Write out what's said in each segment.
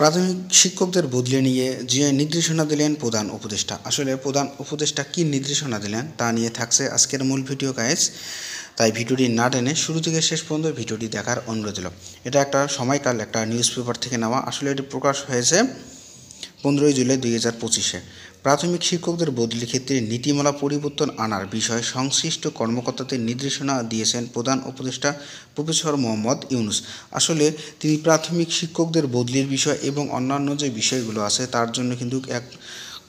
প্রাথমিক শিক্ষকদের বদলে নিয়ে যে নির্দেশনা দিলেন প্রধান উপদেষ্টা। আসলে প্রধান উপদেষ্টা কী নির্দেশনা দিলেন তা নিয়ে থাকছে আজকের মূল ভিডিও গাইস। তাই ভিডিওটি না টেনে শুরু থেকে শেষ পর্যন্ত ভিডিওটি দেখার অনুরোধ দিল। এটা একটা সময়কাল একটা নিউজ পেপার থেকে নেওয়া। আসলে এটি প্রকাশ হয়েছে 15 জুলাই 2025-এ। প্রাথমিক শিক্ষকদের বদলির ক্ষেত্রে নীতিমালা পরিবর্তন আনার বিষয়ে সংশ্লিষ্ট কর্মকর্তাদের নির্দেশনা দিয়েছেন প্রধান উপদেষ্টা প্রফেসর মোহাম্মদ ইউনূস। আসলে তিনি প্রাথমিক শিক্ষকদের বদলির বিষয় এবং অন্যান্য যে বিষয়গুলো আছে তার জন্য কিন্তু এক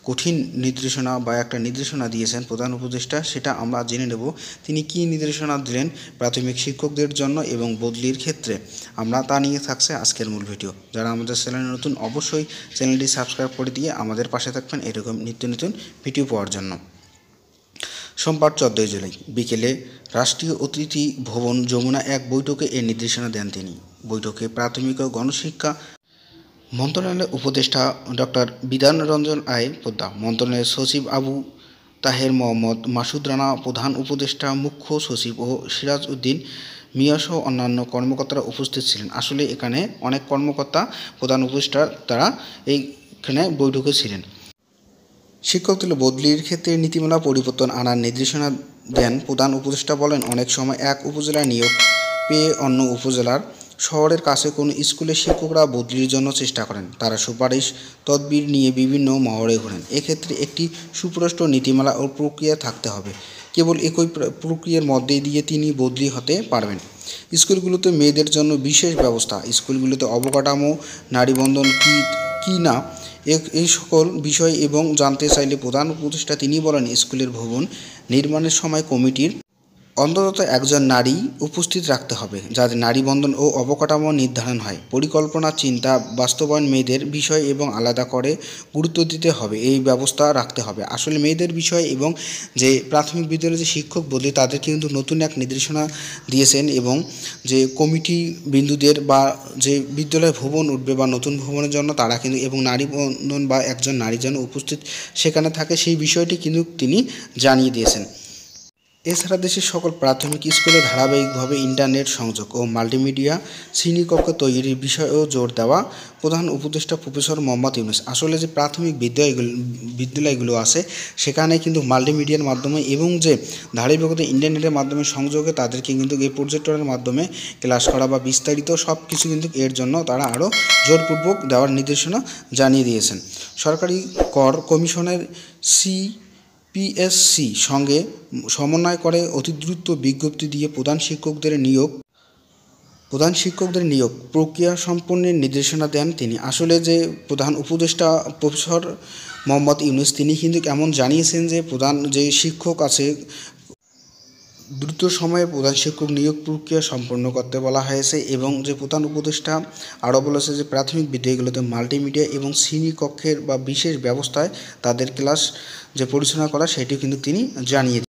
কঠিন নির্দেশনা বা একটা নির্দেশনা দিয়েছেন প্রধান উপদেষ্টা। সেটা আমরা জেনে নেব তিনি কী নির্দেশনা দিলেন প্রাথমিক শিক্ষকদের জন্য এবং বদলির ক্ষেত্রে। আমরা তা নিয়ে থাকছে আজকের মূল ভিডিও। যারা আমাদের চ্যানেলে নতুন অবশ্যই চ্যানেলটি সাবস্ক্রাইব করে দিয়ে আমাদের পাশে থাকবেন এরকম নিত্য নতুন ভিডিও পাওয়ার জন্য। সোমবার 14 জুলাই বিকেলে রাষ্ট্রীয় অতিথি ভবন যমুনা এক বৈঠকে এ নির্দেশনা দেন তিনি। বৈঠকে প্রাথমিক ও গণশিক্ষা মন্ত্রণালয়ের উপদেষ্টা ডক্টর বিধান রঞ্জন আই পোদ্দার, মন্ত্রণালয়ের সচিব আবু তাহের মোহাম্মদ মাসুদ রানা, প্রধান উপদেষ্টা মুখ্য সচিব ও সিরাজ উদ্দিন মিয়াসহ অন্যান্য কর্মকর্তারা উপস্থিত ছিলেন। আসলে এখানে অনেক কর্মকর্তা প্রধান উপদেষ্টা তারা এইখানে বৈঠকে ছিলেন। শিক্ষকদের বদলির ক্ষেত্রে নীতিমালা পরিবর্তন আনার নির্দেশনা দেন প্রধান উপদেষ্টা। বলেন, অনেক সময় এক উপজেলায় নিয়োগ পেয়ে অন্য উপজেলার শহরের কাছে কোনো স্কুলের শিক্ষকরা বদলির জন্য চেষ্টা করেন। তারা সুপারিশ তদবির নিয়ে বিভিন্ন মহলে ঘোরেন। এক্ষেত্রে একটি সুস্পষ্ট নীতিমালা ও প্রক্রিয়া থাকতে হবে। কেবল একই প্রক্রিয়ার মধ্যে দিয়ে তিনি বদলি হতে পারবেন। স্কুলগুলোতে মেয়েদের জন্য বিশেষ ব্যবস্থা, স্কুলগুলোতে অবকাঠামো, নারীবন্ধন কি না এই সকল বিষয় এবং জানতে চাইলে প্রধান উপদেষ্টা তিনি বলেন, স্কুলের ভবন নির্মাণের সময় কমিটির অন্তত একজন নারী উপস্থিত রাখতে হবে, যাতে নারী বন্ধন ও অবকাঠামো নির্ধারণ হয়। পরিকল্পনা, চিন্তা, বাস্তবায়ন মেয়েদের বিষয় এবং আলাদা করে গুরুত্ব দিতে হবে, এই ব্যবস্থা রাখতে হবে। আসলে মেয়েদের বিষয় এবং যে প্রাথমিক বিদ্যালয়ের যে শিক্ষক বদলি তাদের কিন্তু নতুন এক নির্দেশনা দিয়েছেন এবং যে কমিটি বিন্দুদের বা যে বিদ্যালয় ভবন উঠবে বা নতুন ভবনের জন্য তারা কিন্তু এবং নারী বন্ধন বা একজন নারী যেন উপস্থিত সেখানে থাকে সেই বিষয়টি কিন্তু তিনি জানিয়ে দিয়েছেন। এছাড়া দেশের সকল প্রাথমিক স্কুলে ধারাবাহিকভাবে ইন্টারনেট সংযোগ ও মাল্টিমিডিয়া শ্রেণীকক্ষ তৈরির বিষয়েও জোর দেওয়া প্রধান উপদেষ্টা প্রফেসর মোহাম্মদ ইউনূস। আসলে যে প্রাথমিক বিদ্যালয়গুলো আছে সেখানে কিন্তু মাল্টিমিডিয়ার মাধ্যমে এবং যে ধারাবাহিকতা ইন্টারনেটের মাধ্যমে সংযোগে তাদেরকে কিন্তু এই প্রজেক্টরের মাধ্যমে ক্লাস করা বা বিস্তারিত সব কিছু কিন্তু এর জন্য তারা আরও জোরপূর্বক দেওয়ার নির্দেশনা জানিয়ে দিয়েছেন। সরকারি কর কমিশনের পিএসসি সঙ্গে সমন্বয় করে অতি দ্রুত বিজ্ঞপ্তি দিয়ে প্রধান শিক্ষকদের নিয়োগ প্রক্রিয়া সম্পন্নের নির্দেশনা দেন তিনি। আসলে যে প্রধান উপদেষ্টা প্রফেসর মোহাম্মদ ইউনূস তিনি কিন্তু এমন জানিয়েছেন যে প্রধান যে শিক্ষক আছে দ্রুত সময়ে প্রধান শিক্ষক নিয়োগ প্রক্রিয়া সম্পন্ন করতে বলা হয়েছে এবং যে প্রধান উপদেষ্টা আরও বলেছে যে প্রাথমিক বিদ্যালয়গুলোতে মাল্টিমিডিয়া এবং শ্রেণীকক্ষের বা বিশেষ ব্যবস্থায় তাদের ক্লাস যে পরিচালনা করা সেটিও কিন্তু তিনি জানিয়ে